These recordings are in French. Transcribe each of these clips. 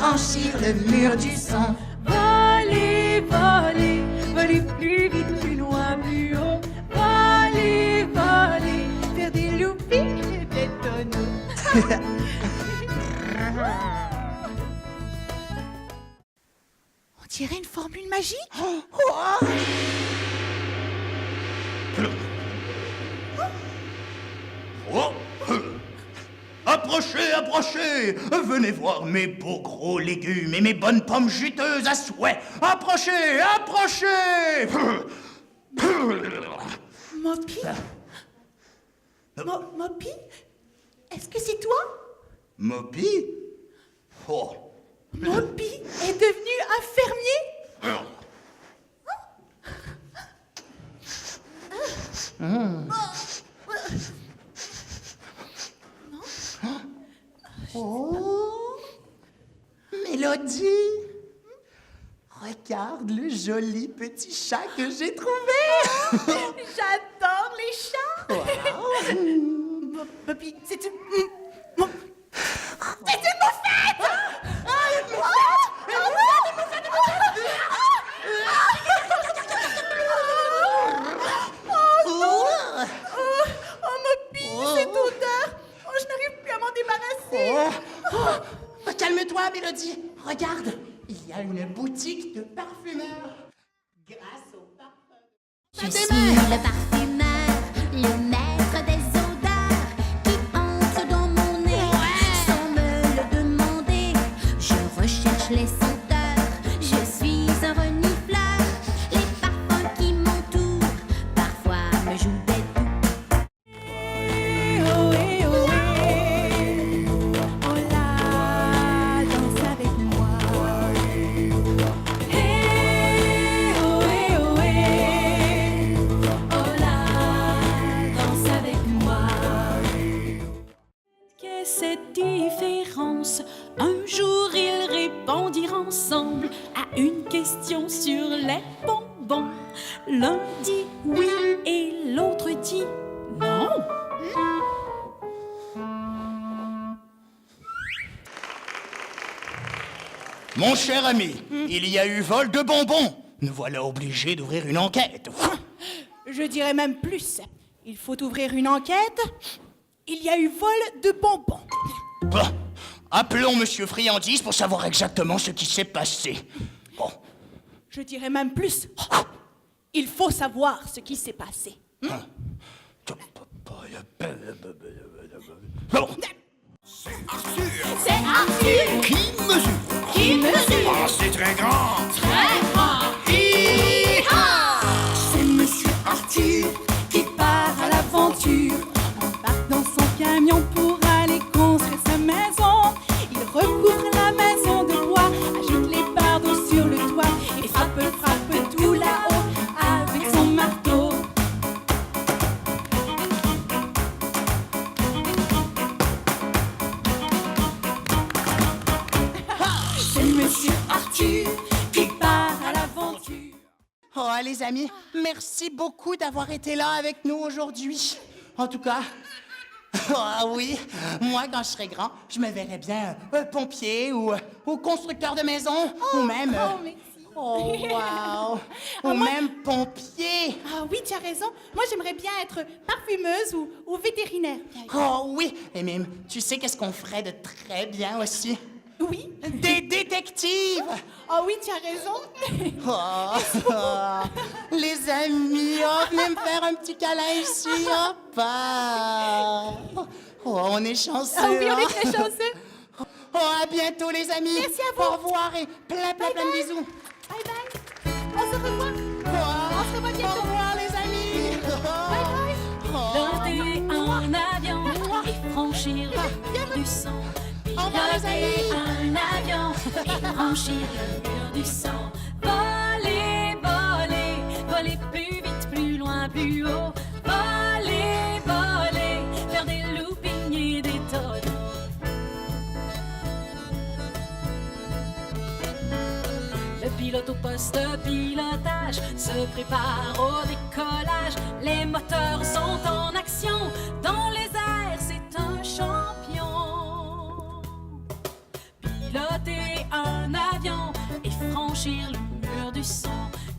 franchir le mur du son. Voler, voler, voler plus vite, plus loin, plus haut. Voler, voler, faire des loopings et des tonneaux. On dirait une formule magique. Oh. Approchez, approchez! Venez voir mes beaux gros légumes et mes bonnes pommes juteuses à souhait! Approchez, approchez! Moppy? Moppy? Est-ce que c'est toi? Moby? Oh! Moppy est devenu un fermier? Oh, Mélodie, regarde le joli petit chat que j'ai trouvé. J'adore les chats! Moppy, c'est une... C'est une moufette! Oh, Moppy, cette odeur! Oh, je n'arrive plus à m'en débarrasser! Calme-toi, Mélodie. Regarde, il y a une boutique de parfumeurs. Grâce au parfum. Je suis le parfumeur, le maître des odeurs qui entre dans mon nez sans me le demander. Je recherche les senteurs, je suis un renifleur. Les parfums qui m'entourent parfois me jouent des tours. Oh, eh, oh, eh. Oh là, danse avec moi. Eh, oh, eh, oh, eh. Oh là, danse avec moi. Qu'est cette différence? Un jour ils répondirent ensemble à une question sur les bonbons. L'un dit oui et l'autre dit non. Mon cher ami, il y a eu vol de bonbons. Nous voilà obligés d'ouvrir une enquête. Je dirais même plus. Il faut ouvrir une enquête. Il y a eu vol de bonbons. Bon, appelons Monsieur Friandise pour savoir exactement ce qui s'est passé. Bon. Je dirais même plus. Il faut savoir ce qui s'est passé. Bon. C'est Arthur Qui mesure? qui mesure. Ah, c'est très grand. Très grand. C'est Monsieur Arthur Qui part à l'aventure. Embarque dans son camion pour aller construire sa maison. Il recouvre la maison de bois, ajoute les bardeaux sur le toit et frappe tout là-haut avec son marteau. C'est Monsieur Arthur qui part à l'aventure. Oh, les amis, merci beaucoup d'avoir été là avec nous aujourd'hui. En tout cas, ah oui, moi, quand je serai grand, je me verrai bien pompier ou constructeur de maison, ou même... merci. Oh, wow! Ou moi- même pompier. Ah oui, tu as raison. Moi, j'aimerais bien être parfumeuse ou vétérinaire. Oh oui, et même, tu sais qu'est-ce qu'on ferait de très bien aussi? Oui. Des détectives! Ah oui, tu as raison. Les amis, venez me faire un petit câlin ici, hop! On est chanceux, Ah oui, on hein? est très chanceux. À bientôt, les amis! Merci à vous. Au revoir et plein de bisous! Bye bye. On se revoit. On se revoit bientôt. Au revoir, les amis! Bye bye. Piloter un avion et franchir le mur du son. Piloter un avion et franchir le mur du son. Voler, voler, voler plus vite, plus loin, plus haut. Voler, voler, faire des loopings et des tonneaux. Le pilote au poste de pilotage se prépare au décollage. Les moteurs sont en action. Dans les airs, c'est un champion. piloter un avion et franchir le mur du son.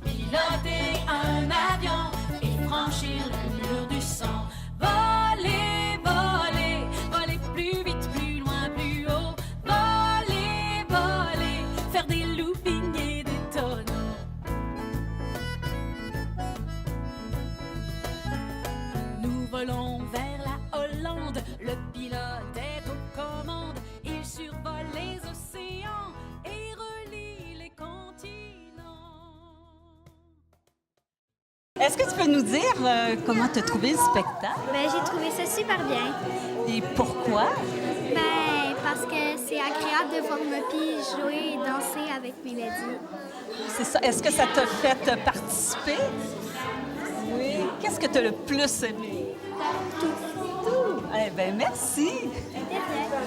Piloter un avion et franchir le mur du son. Voler, voler, voler plus vite, plus loin, plus haut. Voler, voler, faire des loopings et des tonneaux. Nous volons vers la Hollande, le pilote est aux commandes. Il survole les océans et relie les continents. Est-ce que tu peux nous dire comment tu as trouvé le spectacle? Ben, j'ai trouvé ça super bien. Et pourquoi? Ben, parce que c'est agréable de voir Moppy jouer et danser avec Mélodie. C'est ça. Est-ce que ça t'a fait participer? Oui. Qu'est-ce que tu as le plus aimé? Tout. Eh bien, merci.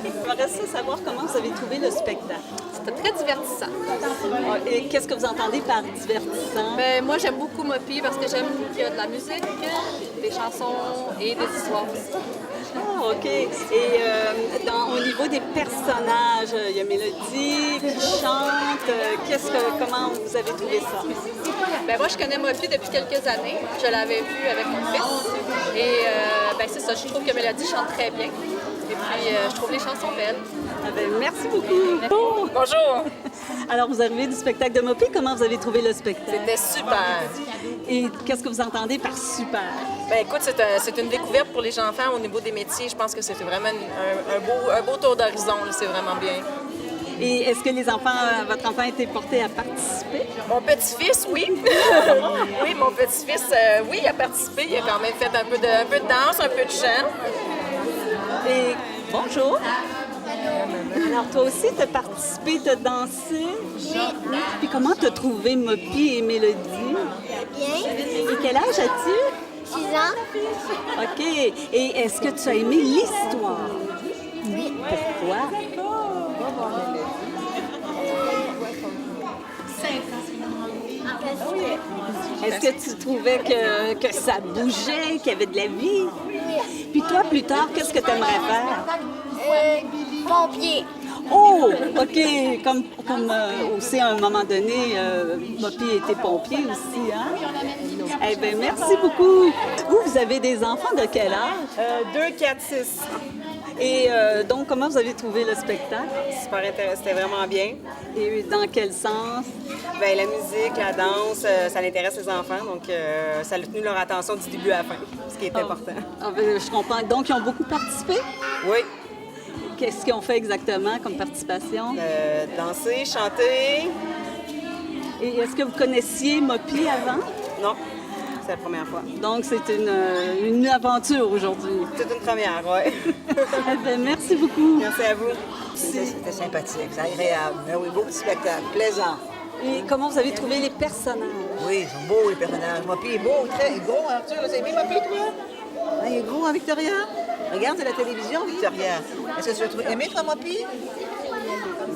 J'aimerais ça savoir comment vous avez trouvé le spectacle. C'était très divertissant. Et qu'est-ce que vous entendez par divertissant? Ben, moi, j'aime beaucoup Moppy parce que j'aime qu'il y a de la musique, des chansons et des histoires aussi. Ah, OK. Et au niveau des personnages, il y a Mélodie qui chante. Comment vous avez trouvé ça? Ben, moi, je connais Moppy depuis quelques années. Je l'avais vue avec mon fils. Et ben, c'est ça, je trouve que Mélodie chante très bien. Et puis, je trouve les chansons belles. Ah ben, merci beaucoup. Bonjour! Alors, vous arrivez du spectacle de Moppy. Comment vous avez trouvé le spectacle? C'était super! Et qu'est-ce que vous entendez par super? Ben écoute, c'est une découverte pour les enfants au niveau des métiers. Je pense que c'était vraiment un beau tour d'horizon. C'est vraiment bien. Et est-ce que votre enfant a été porté à participer? Mon petit-fils, oui. Oui, mon petit-fils, oui, il a participé. Il a quand même fait un peu de danse, un peu de chant. Et bonjour. Alors, toi aussi, tu as participé, tu as dansé. Oui. Puis comment tu as trouvé Moppy et Mélodie? Bien. Et quel âge as-tu? 6 ans. OK. Et est-ce que tu as aimé l'histoire? Oui. Pourquoi? Est-ce que tu trouvais que ça bougeait, qu'il y avait de la vie? Puis toi, plus tard, qu'est-ce que tu aimerais faire? Pompier. Oh, OK. Comme aussi, à un moment donné, Moppy était pompier aussi, hein? Eh bien, merci beaucoup. Vous avez des enfants de quel âge? 2, 4, 6. Et donc, comment vous avez trouvé le spectacle? Super intéressant, c'était vraiment bien. Et dans quel sens? Bien, la musique, la danse, ça intéresse les enfants, donc ça a tenu leur attention du début à la fin, ce qui est important. Ah, ben, je comprends. Donc, ils ont beaucoup participé? Oui, Qu'est-ce qu'ils ont fait exactement comme participation? danser, chanter. Et est-ce que vous connaissiez Moppy avant? Non, c'est la première fois. Donc, c'est une aventure aujourd'hui. C'est une première, oui. Eh bien, merci beaucoup. Merci à vous. C'était sympathique, c'est agréable. Mais oui, beau petit spectacle, plaisant. Et comment vous avez trouvé les personnages? Oui, ils sont beaux les personnages. Moppy est beau, très gros, Arthur. Vous avez aimé Moppy, toi? Hein, il est gros, hein, Victoria? Regarde, c'est la télévision, Victoria. Est-ce que tu as aimé, toi, Moppy?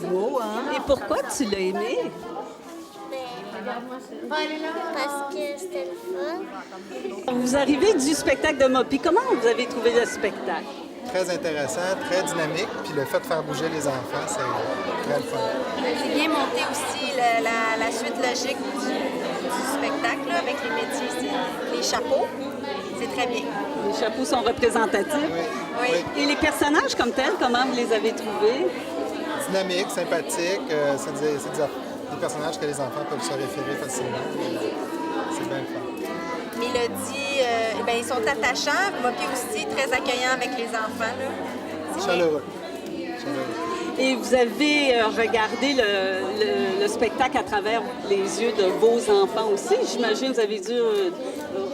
Beau, hein? Et pourquoi tu l'as aimé? Parce que c'était le fun. Vous arrivez du spectacle de Moppy. Comment vous avez trouvé le spectacle? Très intéressant, très dynamique. Puis le fait de faire bouger les enfants, c'est très le fun. C'est bien monté aussi la suite logique du spectacle là, avec les métiers, les chapeaux. C'est très bien. Les chapeaux sont représentatifs. Oui. Et les personnages comme tels, comment vous les avez trouvés? Dynamique, sympathique. C'est des personnages que les enfants peuvent se référer facilement. C'est bien le fun. Mélodie, ben, ils sont attachants. Moppy aussi, très accueillant avec les enfants. Là. Chaleureux. Et vous avez regardé le spectacle à travers les yeux de vos enfants aussi. J'imagine que vous avez dû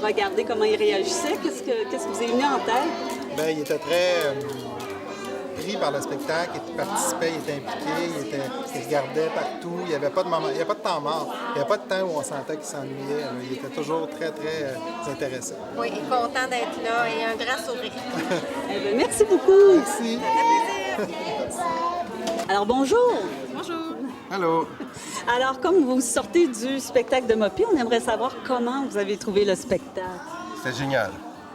regarder comment ils réagissaient. Qu'est-ce que vous avez venu en tête? Bien, il était très pris par le spectacle, il participait, il était impliqué, il regardait partout. Il n'y avait pas de moment, il n'y avait pas de temps mort. Il n'y avait pas de temps où on sentait qu'il s'ennuyait. Il était toujours très, très intéressant. Oui, et content d'être là et un grand sourire. Eh bien, merci beaucoup. Merci. Ça fait plaisir. Alors, bonjour. Bonjour. Allô. Alors, comme vous sortez du spectacle de Moppy, on aimerait savoir comment vous avez trouvé le spectacle. C'était génial.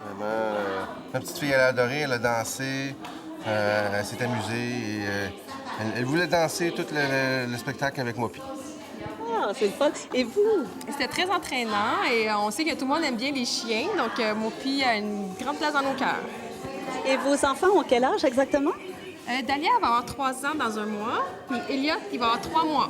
Vraiment, ma petite fille, elle a adoré, elle a dansé, elle s'est amusée. Et, Elle voulait danser tout le spectacle avec Mopi. Ah, c'est le fun. Et vous? C'était très entraînant et on sait que tout le monde aime bien les chiens, donc Mopi a une grande place dans nos cœurs. Et vos enfants ont quel âge exactement? Dahlia va avoir 3 ans dans un mois, puis Elliot, il va avoir 3 mois.